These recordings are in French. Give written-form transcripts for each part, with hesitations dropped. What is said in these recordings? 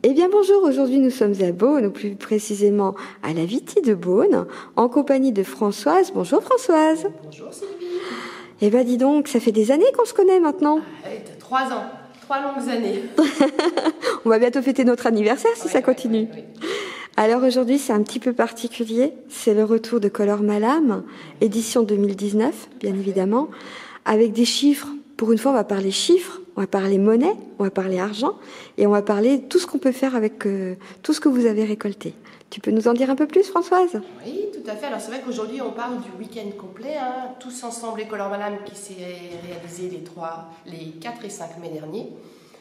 Eh bien bonjour, aujourd'hui nous sommes à Beaune, ou plus précisément à la Viti de Beaune, en compagnie de Françoise. Bonjour Françoise. Bonjour Sylvie. Eh bien dis donc, ça fait des années qu'on se connaît maintenant. Ah, 3 ans, 3 longues années. On va bientôt fêter notre anniversaire si Oui, ça continue. Oui. Alors aujourd'hui c'est un petit peu particulier, c'est le retour de Color Malam, édition 2019 bien évidemment, avec des chiffres. Pour une fois on va parler chiffres, on va parler monnaie, on va parler argent et on va parler de tout ce qu'on peut faire avec tout ce que vous avez récolté. Tu peux nous en dire un peu plus Françoise? Oui, tout à fait. Alors c'est vrai qu'aujourd'hui on parle du week-end complet, tous ensemble les Color Malam qui s'est réalisé les 4 et 5 mai derniers.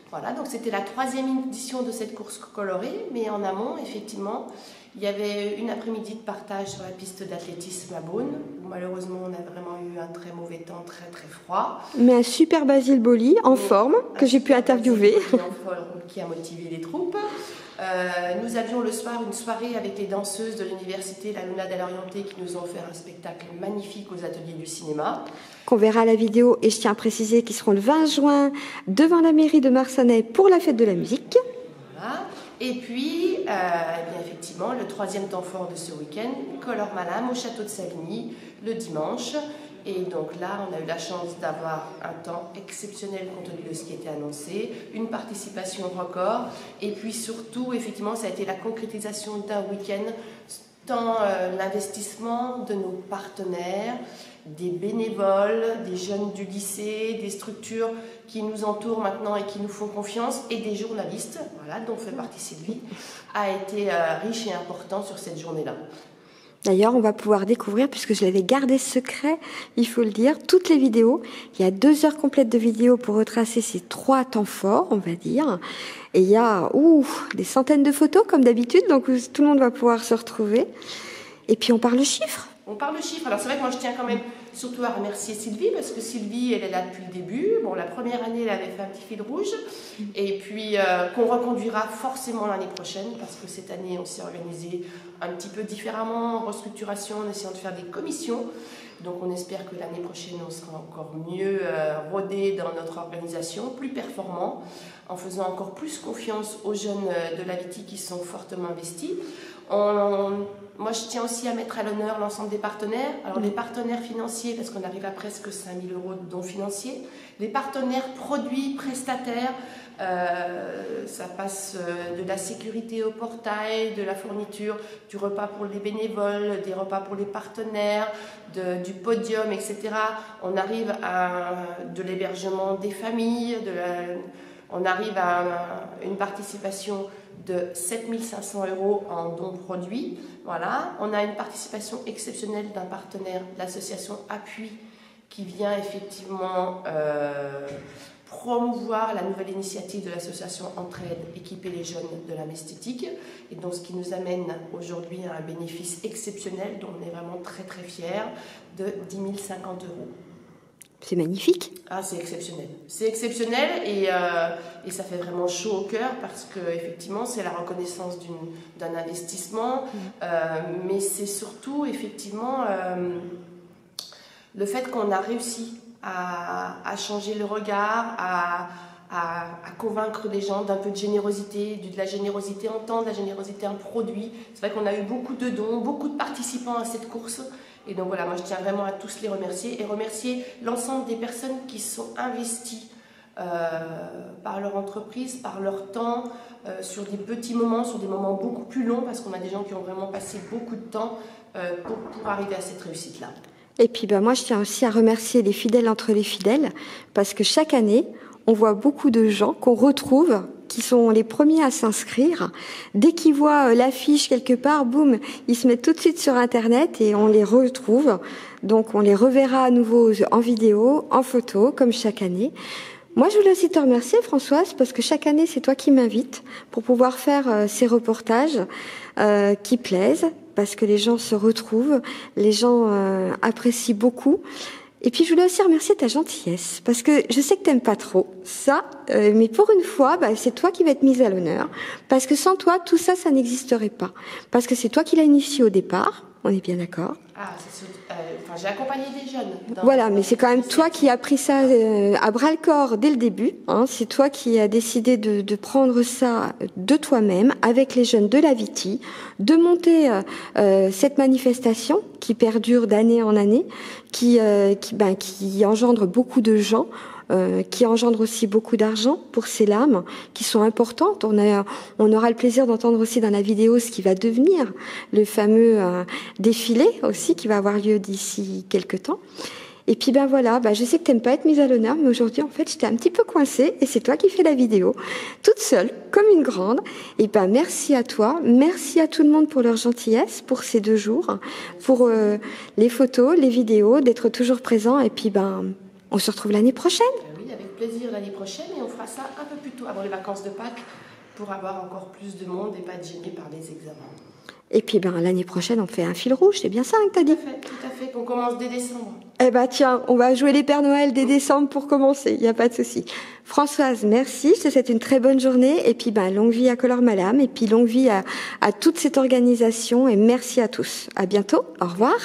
Voilà, donc c'était la 3e édition de cette course colorée, mais en amont, effectivement, il y avait une après-midi de partage sur la piste d'athlétisme à Beaune, où malheureusement on a vraiment eu un très mauvais temps, très très froid. Mais un super Basile Boli en forme, que j'ai pu interviewer. En forme qui a motivé les troupes. Nous avions le soir une soirée avec les danseuses de l'université La Luna del Oriente qui nous ont offert un spectacle magnifique aux ateliers du cinéma. Qu'on verra à la vidéo, et je tiens à préciser qu'ils seront le 20 juin devant la mairie de Marsanais pour la fête de la musique. Voilà. Et puis, bien effectivement, le 3e temps fort de ce week-end, Color Malam au château de Savigny, le dimanche. Et donc là, on a eu la chance d'avoir un temps exceptionnel compte tenu de ce qui était annoncé, une participation record, et puis surtout, effectivement, ça a été la concrétisation d'un week-end, tant l'investissement de nos partenaires, des bénévoles, des jeunes du lycée, des structures qui nous entourent maintenant et qui nous font confiance, et des journalistes, voilà, dont fait partie Sylvie, a été riche et important sur cette journée-là. D'ailleurs, on va pouvoir découvrir, puisque je l'avais gardé secret, il faut le dire, toutes les vidéos. Il y a 2 heures complètes de vidéos pour retracer ces 3 temps forts, on va dire. Et il y a des centaines de photos, comme d'habitude, donc tout le monde va pouvoir se retrouver. Et puis on parle chiffres. On parle chiffres. Alors c'est vrai que moi je tiens quand même surtout à remercier Sylvie, parce que Sylvie, elle est là depuis le début. Bon, la première année, elle avait fait un petit fil rouge. Et puis qu'on reconduira forcément l'année prochaine, parce que cette année, on s'est organisé un petit peu différemment, en restructuration, en essayant de faire des commissions. Donc on espère que l'année prochaine, on sera encore mieux rodé dans notre organisation, plus performant, en faisant encore plus confiance aux jeunes de la Viti qui sont fortement investis. Moi, je tiens aussi à mettre à l'honneur l'ensemble des partenaires. Alors, les partenaires financiers, parce qu'on arrive à presque 5 000 € de dons financiers. Les partenaires produits, prestataires, ça passe de la sécurité au portail, de la fourniture, du repas pour les bénévoles, des repas pour les partenaires, du podium, etc. On arrive à de l'hébergement des familles, on arrive à une participation de 7 500 € en dons produits. Voilà. On a une participation exceptionnelle d'un partenaire, l'association Appui, qui vient effectivement promouvoir la nouvelle initiative de l'association Entraide, équiper les jeunes de la mesthétique. Et donc ce qui nous amène aujourd'hui à un bénéfice exceptionnel dont on est vraiment très très fiers, de 10 050 €. C'est magnifique. Ah, c'est exceptionnel. C'est exceptionnel et ça fait vraiment chaud au cœur parce que effectivement c'est la reconnaissance d'un investissement, mais c'est surtout effectivement le fait qu'on a réussi à changer le regard, à convaincre les gens d'un peu de générosité, de la générosité en temps, de la générosité en produit. C'est vrai qu'on a eu beaucoup de dons, beaucoup de participants à cette course. Et donc voilà, moi je tiens vraiment à tous les remercier et remercier l'ensemble des personnes qui sont investies par leur entreprise, par leur temps, sur des petits moments, sur des moments beaucoup plus longs, parce qu'on a des gens qui ont vraiment passé beaucoup de temps pour arriver à cette réussite-là. Et puis moi je tiens aussi à remercier les fidèles entre les fidèles, parce que chaque année, on voit beaucoup de gens qu'on retrouve, qui sont les premiers à s'inscrire. Dès qu'ils voient l'affiche quelque part, boum, ils se mettent tout de suite sur Internet et on les retrouve. Donc on les reverra à nouveau en vidéo, en photo, comme chaque année. Moi, je voulais aussi te remercier, Françoise, parce que chaque année, c'est toi qui m'invites pour pouvoir faire ces reportages qui plaisent, parce que les gens se retrouvent, les gens apprécient beaucoup. Et puis je voulais aussi remercier ta gentillesse, parce que je sais que t'aimes pas trop ça, mais pour une fois, c'est toi qui vas être mise à l'honneur, parce que sans toi, tout ça, ça n'existerait pas. Parce que c'est toi qui l'as initié au départ, on est bien d'accord. Ah, j'ai accompagné des jeunes. Voilà, mais c'est quand même toi qui as pris ça à bras-le-corps dès le début. Hein. C'est toi qui as décidé de prendre ça de toi-même, avec les jeunes de la Viti, de monter cette manifestation qui perdure d'année en année, qui engendre beaucoup de gens, qui engendre aussi beaucoup d'argent pour ces lames qui sont importantes. On aura le plaisir d'entendre aussi dans la vidéo ce qui va devenir le fameux défilé aussi qui va avoir lieu d'ici quelques temps. Et puis voilà, je sais que t'aimes pas être mise à l'honneur, mais aujourd'hui en fait j'étais un petit peu coincée et c'est toi qui fais la vidéo, toute seule, comme une grande. Et merci à toi, merci à tout le monde pour leur gentillesse, pour ces 2 jours, pour les photos, les vidéos, d'être toujours présent. Et puis on se retrouve l'année prochaine. Oui, avec plaisir l'année prochaine et on fera ça un peu plus tôt avant les vacances de Pâques pour avoir encore plus de monde et pas être gêné par les examens. Et puis l'année prochaine on fait un fil rouge, c'est bien ça que t'as dit? Tout à fait, qu'on commence dès décembre. Tiens, on va jouer les Pères Noël dès décembre pour commencer, il n'y a pas de souci. Françoise, merci, je te souhaite une très bonne journée et puis longue vie à Color Malam et puis longue vie à toute cette organisation et merci à tous. À bientôt, au revoir.